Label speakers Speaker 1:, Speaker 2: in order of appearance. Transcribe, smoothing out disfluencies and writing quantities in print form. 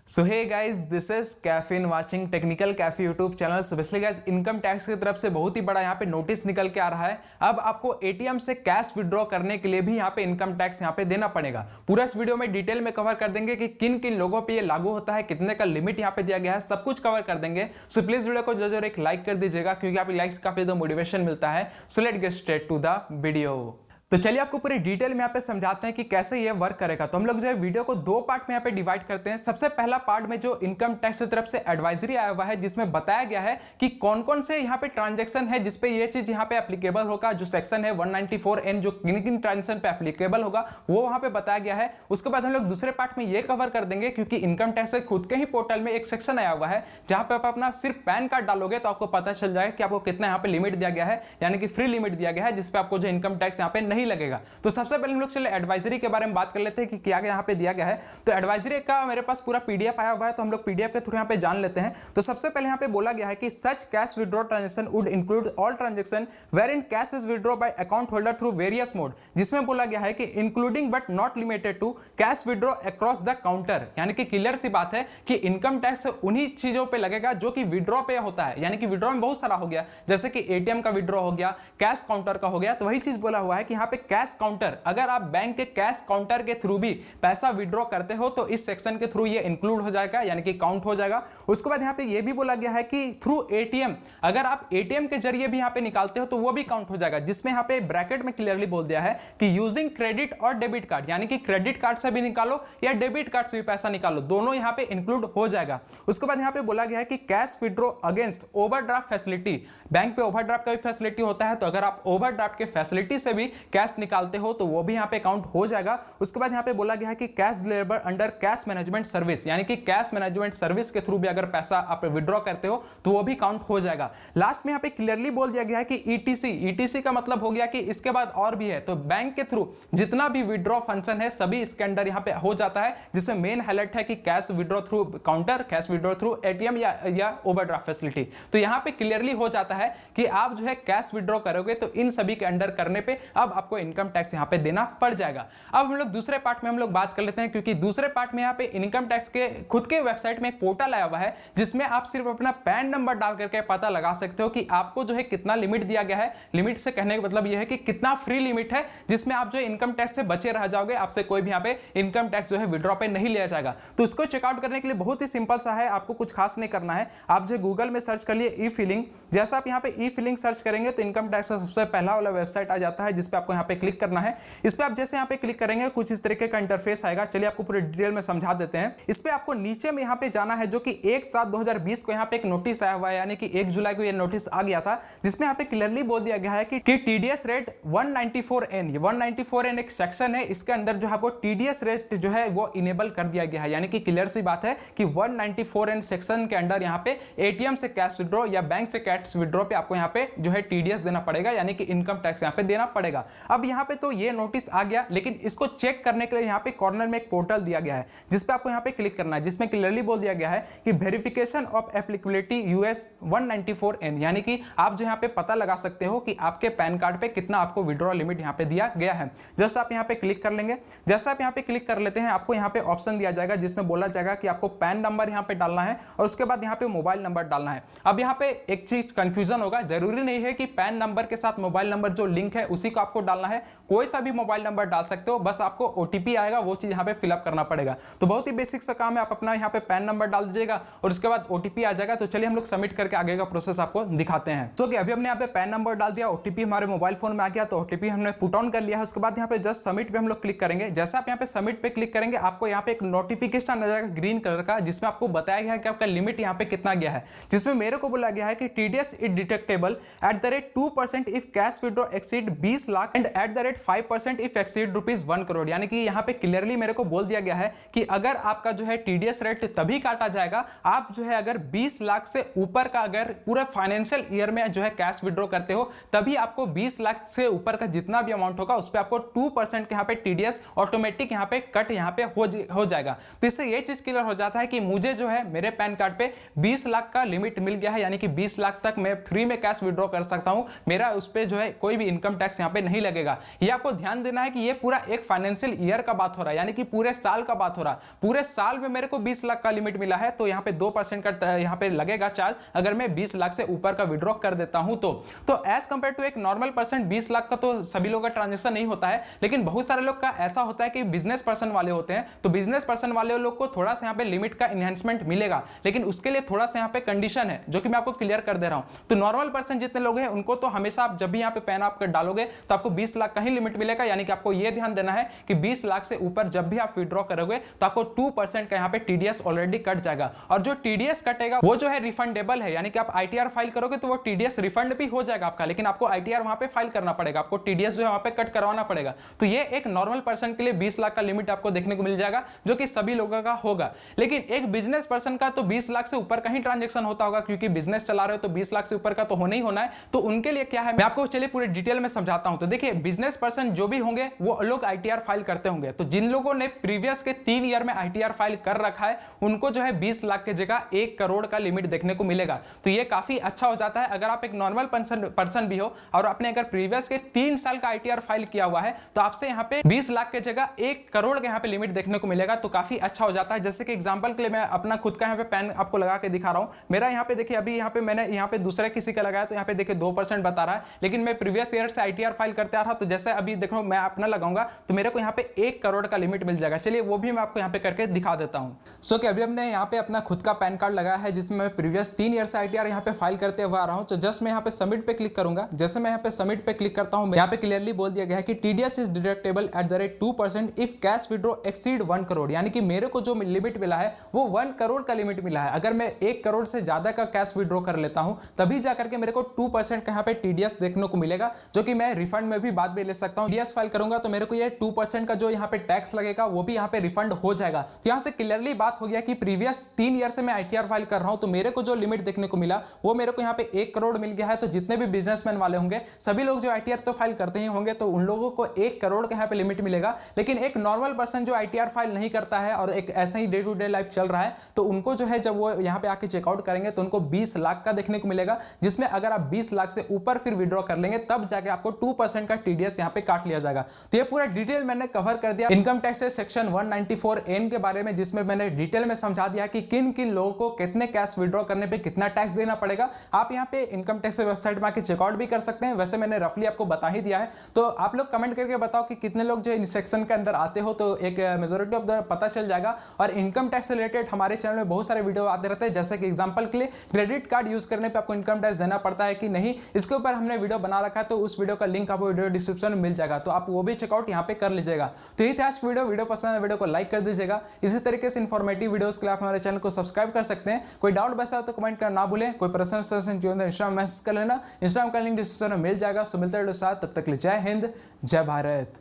Speaker 1: So hey guys, this is caffeine watching technical cafe YouTube channel. So basically guys, income tax की तरफ से बहुत ही बड़ा यहाँ पे नोटिस निकल के आ रहा है। अब आपको एटीएम से कैश विड्रॉ करने के लिए भी यहाँ पे इनकम टैक्स यहाँ पे देना पड़ेगा। पूरा इस वीडियो में डिटेल में कवर कर देंगे कि किन किन लोगों पे ये लागू होता है, कितने का लिमिट यहाँ पे दिया गया है, सब कुछ कवर कर देंगे। सो प्लीज वीडियो को जरूर एक लाइक कर दीजिएगा, क्योंकि आपकी लाइक्स काफी मोटिवेशन मिलता है। So let get straight to the video. तो चलिए आपको पूरी डिटेल में यहाँ पे समझाते हैं कि कैसे ये वर्क करेगा। तो हम लोग जो है वीडियो को दो पार्ट में यहाँ पे डिवाइड करते हैं। सबसे पहला पार्ट में जो इनकम टैक्स की तरफ से एडवाइजरी आया हुआ है, जिसमें बताया गया है कि कौन कौन से यहाँ पे ट्रांजेक्शन है जिसपे ये चीज यहाँ पे एप्लीकेबल होगा। जो सेक्शन है 194N, जो किन किन ट्रांजेक्शन पे एप्लीकेबल होगा वो वहां पे बताया गया है। उसके बाद हम लोग दूसरे पार्ट में ये कवर कर देंगे, क्योंकि इनकम टैक्स के खुद के ही पोर्टल में एक सेक्शन आया हुआ है जहां पे आप अपना सिर्फ पैन कार्ड डालोगे तो आपको पता चल जाएगा कि आपको कितना यहाँ पे लिमिट दिया गया है, यानी कि फ्री लिमिट दिया गया है, जिसपे आपको जो इनकम टैक्स यहाँ पे नहीं लगेगा। तो सबसे पहले हम लोग चले एडवाइजरी के बारे में बात कर लेते हैं कि क्या यहाँ पे दिया गया है। तो एडवाइजरी का मेरे पास पूरा पीडीएफ आया हुआ है, तो हम लोग पीडीएफ के थ्रू यहाँ पे जान लेते हैं। तो सबसे पहले यहाँ पे बोला गया है कि such cash withdraw transaction would include all transaction wherein cash is withdraw by account holder through various mode, जिसमें बोला गया है कि including but not limited to cash withdraw across the counter. यानी कि क्लियर सी बात है कि इनकम टैक्स उन्हीं चीजों पे लगेगा जो कि विड्रॉ पे होता है। यानी कि विड्रॉ में बहुत सारा हो गया, जैसे कि एटीएम का विड्रॉ हो गया, कैश काउंटर का हो गया। तो वही चीज बोला हुआ है कि यहाँ पे कैश काउंटर, अगर आप बैंक के कैश काउंटर के थ्रू भी पैसा विड्रॉ करते हो तो इस सेक्शन के थ्रू ये इंक्लूड हो जाएगा, यानी कि काउंट हो जाएगा। उसके बाद यहाँ पे ये भी बोला गया है कि थ्रू एटीएम, अगर आप एटीएम के जरिए भी यहाँ पे निकालते हो तो वो भी काउंट हो जाएगा, जिसमें यहाँ पे ब्रैकेट में क्लियरली बोल दिया है कि यूजिंग क्रेडिट और डेबिट कार्ड, यानी कि क्रेडिट कार्ड से भी निकालो या डेबिट कार्ड से भी पैसा निकालो, दोनों यहाँ पे इंक्लूड हो जाएगा। उसके बाद यहाँ पे बोला गया है कि cash withdraw against overdraft facility, bank पे ओवरड्राफ्ट का भी फैसिलिटी होता है, तो अगर आप ओवरड्राफ्ट के फैसिलिटी से भी कैश निकालते हो तो वो भी यहाँ पे काउंट हो जाएगा। उसके बाद यहाँ पे बोला गया है कि cash deliver under cash management service, यानी कि कैश मैनेजमेंट सर्विस के थ्रू भी अगर पैसा आप विड्रॉ करते हो तो वो भी काउंट हो जाएगा। लास्ट में यहाँ पे क्लियरली बोल दिया गया है कि ईटीसी का मतलब हो गया कि इसके बाद और भी है, तो बैंक के थ्रू जितना भी विड्रॉ फंक्शन है सभी इसके अंदर यहाँ पे हो जाता है, जिसमें मेन हाईलाइट है कि cash withdraw through counter, cash withdraw through ATM या ओवरड्राफ्ट फैसिलिटी। तो यहाँ पे क्लियरली हो जाता है कि आप जो है कैश विड्रॉ करोगे तो इन सभी के अंडर करने पे अब आपको इनकम टैक्स यहाँ पे देना पड़ जाएगा। अब हम लोग दूसरे पार्ट में हम लोग बात कर लेते हैं, क्योंकि दूसरे पार्ट में यहाँ पे इनकम टैक्स के खुद के वेबसाइट में एक पोर्टल आया हुआ है, जिसमें आप सिर्फ अपना पैन नंबर डाल करके पता लगा सकते हो कि आपको जो है कितना लिमिट दिया गया है। लिमिट से कहने का मतलब यह है कि कितना फ्री लिमिट है, जिसमें आप जो इनकम टैक्स से बचे रह जाओगे, आपसे कोई भी यहाँ पे इनकम टैक्स जो है विड्रॉ पे नहीं लिया जाएगा। तो इसको चेकआउट करने के लिए बहुत ही सिंपल सा है, आपको कुछ खास नहीं करना है। आप जो गूगल में सर्च कर लिए ई फिलिंग, जैसा आप यहाँ पे ई फिलिंग सर्च करेंगे तो इनकम टैक्स का सबसे पहला वाला वेबसाइट आ जाता है, जिसपे आपको यहाँ पे क्लिक करना है। इस पे आप जैसे यहाँ पे क्लिक करेंगे कुछ इस तरीके का इंटरफेस आएगा। चलिए आपको पूरे डिटेल में समझा देते हैं। इस पे आपको नीचे में यहाँ पे जाना है, जो कि 1/7/2020 को यहाँ पे एक नोटिस आया हुआ है, यानी कि 1 जुलाई को ये नोटिस आ गया था, जिसमें यहाँ पे क्लियरली बोल दिया गया है कि टीडीएस रेट 194N एक सेक्शन है, इसके अंदर जो आपको टीडीएस रेट जो है वो इनेबल कर दिया गया है। यानी कि क्लियर सी बात है कि 194N सेक्शन के अंदर यहाँ पे एटीएम से कैश विड्रॉ या बैंक से कैश विड्रॉ पे आपको यहाँ पे जो है टीडीएस देना पड़ेगा, यानी कि इनकम टैक्स यहाँ पे देना पड़ेगा। अब यहाँ पे तो ये नोटिस आ गया, लेकिन इसको चेक करने के लिए यहाँ पे कॉर्नर में एक पोर्टल दिया गया है, जिसपे आपको यहाँ पे क्लिक करना है, जिसमें क्लियरली बोल दिया गया है कि verification of applicability US 194N, यानी कि आप जो यहाँ पे पता लगा सकते हो कि आपके पैन कार्ड पे कितना आपको विड्रॉ लिमिट यहाँ पे दिया गया है। जस्ट आप यहाँ पे क्लिक कर लेंगे। जैसे आप यहाँ पे क्लिक कर लेते हैं, आपको यहाँ पे ऑप्शन दिया जाएगा, जिसमें बोला जाएगा कि आपको पैन नंबर यहाँ पे डालना है और उसके बाद यहाँ पे मोबाइल नंबर डालना है। अब यहाँ पे एक चीज कंफ्यूजन होगा, जरूरी नहीं है कि पैन नंबर के साथ मोबाइल नंबर जो लिंक है उसी को आपको डालना है, कोई सा भी मोबाइल नंबर डाल सकते हो, बस आपको ओटीपी आएगा, वो चीज यहाँ पे फिलअप करना पड़ेगा। तो बहुत ही बेसिक सा काम है, आप अपना यहाँ पे पैन नंबर डाल दीजिएगा और उसके बाद ओटीपी आ जाएगा। तो चलिए हम लोग सबमिट करके आगे का प्रोसेस आपको दिखाते हैं। तो अभी हमने यहाँ पे पैन नंबर डाल दिया, ओटीपी हमारे मोबाइल फोन में आ गया, तो ओटीपी हमने पुट ऑन कर लिया है। उसके बाद यहाँ पे जस्ट सबमिट पे हम लोग क्लिक करेंगे। जैसे आप यहाँ पे सबमिट पे क्लिक करेंगे, आपको यहाँ पे एक नोटिफिकेशन आ जाएगा ग्रीन कलर का, जिसमें आपको बताया गया है कि आपका लिमिट यहाँ पे कितना गया है, जिसमें मेरे को बोला गया है कि TDS is detectable @2% if cash withdraw exceed 20 lakh and @5% if exceed ₹1 crore. यानी कि यहाँ पे क्लियरली मेरे को बोल दिया गया है कि अगर आपका जो है टीडीएस रेट तभी काटा जाएगा, आप जो है अगर 20 लाख से ऊपर का अगर पूरा फाइनेंशियल ईयर में जो है कैश विड्रॉ करते हो, तभी आपको 20 लाख से ऊपर का जितना भी अमाउंट होगा उस पर आपको 2% के यहाँ पे टीडीएस ऑटोमेटिक यहाँ पे कट यहाँ पे हो जाएगा। तो इससे ये चीज क्लियर हो जाता है कि मुझे जो है मेरे पैन कार्ड पे 20 लाख का लिमिट मिल गया है, यानी कि 20 लाख तक मैं फ्री में कैश विड्रॉ कर सकता हूँ। मेरा उस पर जो है कोई भी इनकम टैक्स यहाँ पे नहीं लगेगा। लगेगा। ये आपको ध्यान देना है कि ये पूरा एक फाइनेंशियल ईयर का बात हो रहा है, यानी कि पूरे साल का बात हो रहा है। पूरे साल में मेरे को 20 लाख का लिमिट मिला है, तो यहाँ पे 2% का यहाँ पे लगेगा चार्ज अगर मैं 20 लाख से ऊपर का विड्रॉ कर देता हूं तो एज कंपेयर टू एक नॉर्मल पर्सन 20 लाख का तो सभी लोगों का ट्रांजेक्शन नहीं होता है, लेकिन बहुत सारे लोग का ऐसा होता है कि बिजनेस पर्सन वाले होते हैं, तो बिजनेस पर्सन वाले लोग को थोड़ा सा यहाँ पे लिमिट का इनहेंसमेंट मिलेगा, लेकिन उसके लिए थोड़ा सा यहाँ पे कंडीशन है जो कि मैं आपको क्लियर कर दे रहा हूं। तो नॉर्मल पर्सन जितने लोग हैं उनको तो हमेशा आप जब भी यहाँ पे पैन आप डालोगे तो आपको 20 लाख का ही लिमिट मिलेगा, यानी कि आपको यह ध्यान देना है कि 20 लाख से ऊपर जब भी आप विड्रॉ करोगे तो आपको 2% का यहाँ पे टीडीएस ऑलरेडी कट जाएगा, और जो टीडीएस कटेगा वो जो है रिफंडेबल है, यानी कि आप आईटीआर फाइल करोगे तो वो टीडीएस रिफंड भी हो जाएगा आपका, लेकिन आपको आईटीआर वहां पे फाइल करना पड़ेगा, आपको टीडीएस जो है वहां पे कट करवाना पड़ेगा। तो ये एक नॉर्मल पर्सन के लिए 20 लाख का लिमिट आपको देखने को मिल जाएगा जो कि सभी लोगों का होगा। लेकिन एक बिजनेस पर्सन का तो 20 लाख से ऊपर का ही ट्रांजेक्शन होता होगा, क्योंकि बिजनेस चला रहे हो तो 20 लाख से ऊपर का तो होना ही होना है। तो उनके लिए क्या है मैं आपको चलिए पूरे डिटेल में समझाता हूं। तो देखिए बिजनेस पर्सन जो भी होंगे वो लोग आईटीआर फाइल करते होंगे, तो जिन लोगों ने प्रीवियस के 3 ईयर में आईटीआर फाइल कर रखा है उनको जो है 20 लाख की जगह 1 करोड़ का लिमिट देखने को मिलेगा। तो ये काफी अच्छा हो जाता है। अगर आप एक नॉर्मल पर्सन भी हो और आपने अगर प्रीवियस के 3 साल का आईटीआर फाइल किया हुआ है तो आपसे यहाँ पे 20 लाख की जगह 1 करोड़ के यहाँ पे लिमिट देखने को मिलेगा, तो काफी अच्छा हो जाता है। जैसे कि एग्जांपल के लिए मैं अपना खुद का यहाँ पे पैन आपको लगा के दिखा रहा हूँ। मेरा यहाँ पे देखिए अभी यहाँ पे मैंने यहाँ पे दूसरे किसी का लगाया तो यहाँ पे देखिए 2% बता रहा है, लेकिन मैं प्रीवियस ईयर से आईटीआर फाइल करते आ रहा, तो जैसे अभी देखो मैं अपना लगाऊंगा तो मेरे को यहाँ पे 1 करोड़ का लिमिट मिल जाएगा। चलिए वो भी मैं आपको यहाँ पे करके दिखा देता हूँ। सो कि अभी हमने यहाँ पे अपना खुद का पैन कार्ड लगाया है जिसमें मैं प्रीवियस 3 ईयर से आईटीआर यहाँ पे फाइल करते हुए आ रहा हूँ। तो जस्ट मैं यहाँ पे सबमिट पे क्लिक करूंगा। जैसे मैं यहाँ पे सबमिट पे क्लिक करता हूँ यहाँ पे क्लियरली बोल दिया गया है कि TDS is deductible at the rate 2% if cash withdraw exceed 1 crore, यानी कि मेरे को जो लिमिट मिला है वो 1 करोड़ का लिमिट मिला है। अगर मैं 1 करोड़ से ज्यादा का कैश विड्रॉ कर लेता हूं तभी जाकर के मेरे को 2% का यहाँ पे टीडीएस देखने को मिलेगा, जो कि मैं रिफंड में भी बाद में ले सकता हूं। टीडीएस फाइल करूंगा तो मेरे को ये 2% का जो यहाँ पे टैक्स लगेगा वो भी यहाँ पे रिफंड हो जाएगा। तो यहाँ से क्लियरली बात हो गया कि प्रीवियस 3 ईयर से मैं आईटीआर फाइल कर रहा हूं तो मेरे को जो लिमिट देखने को मिला वो मेरे को यहाँ पे 1 करोड़ मिल गया है। तो जितने भी बिजनेसमैन वाले होंगे सभी लोग जो आईटीआर तो फाइल करते ही होंगे तो उन लोगों को 1 करोड़ का यहाँ पे लिमिट मिलेगा। लेकिन एक नॉर्मल पर्सन जो आईटीआर फाइल नहीं करता है और एक ऐसा ही डे टू डे लाइफ चल रहा है तो उनको जो है जब वो यहाँ पे आके चेकआउट करेंगे तो उनको 20 लाख का देखने को मिलेगा, जिसमें अगर आप 20 लाख से ऊपर फिर विड्रॉ कर लेंगे तब जाके आपको 2% का टीडीएस यहाँ पे काट लिया जाएगा। तो ये पूरा डिटेल मैंने कवर कर दिया इनकम टैक्स सेक्शन 194N के बारे में, जिसमें मैंने डिटेल में समझा दिया कि किन किन लोगों को कितने कैश विड्रॉ करने पे कितना टैक्स देना पड़ेगा। आप यहाँ पे इनकम टैक्स वेबसाइट में आके चेकआउट भी कर सकते हैं, वैसे मैंने रफली आपको बता ही दिया है। तो आप लोग कमेंट करके बताओ कि कितने लोग जो इस सेक्शन के अंदर आते हो, तो एक मेजोरिटी ऑफ द पता चल जाएगा। और इनकम टैक्स से रिलेटेड हमारे चैनल में बहुत सारे वीडियो आते रहते हैं, जैसे कि एग्जांपल के लिए क्रेडिट कार्ड यूज करने पे आपको इनकम टैक्स देना पड़ता है कि नहीं, इसके ऊपर हमने वीडियो बना रखा है, तो उस वीडियो का लिंक आपको वीडियो डिस्क्रिप्शन में मिल जाएगा, तो आप वो भी चेकआउट यहाँ पे कर लीजिएगा। तो यही था आज वीडियो पसंद है वीडियो को लाइक कर दीजिएगा। इसी तरीके से इन्फॉर्मेटिव वीडियोस के लिए आप हमारे चैनल को सब्सक्राइब कर सकते हैं। कोई डाउट बचा तो कमेंट करना ना भूलें। कोई पर्सनल सजेशन चाहिए तो इंस्टाग्राम मैसेज कर लेना, इंस्टाग्राम का लिंक डिस्क्रिप्शन में मिल जाएगा। सो मिलते हैं साथ, तब तक के लिए जय हिंद जय भारत।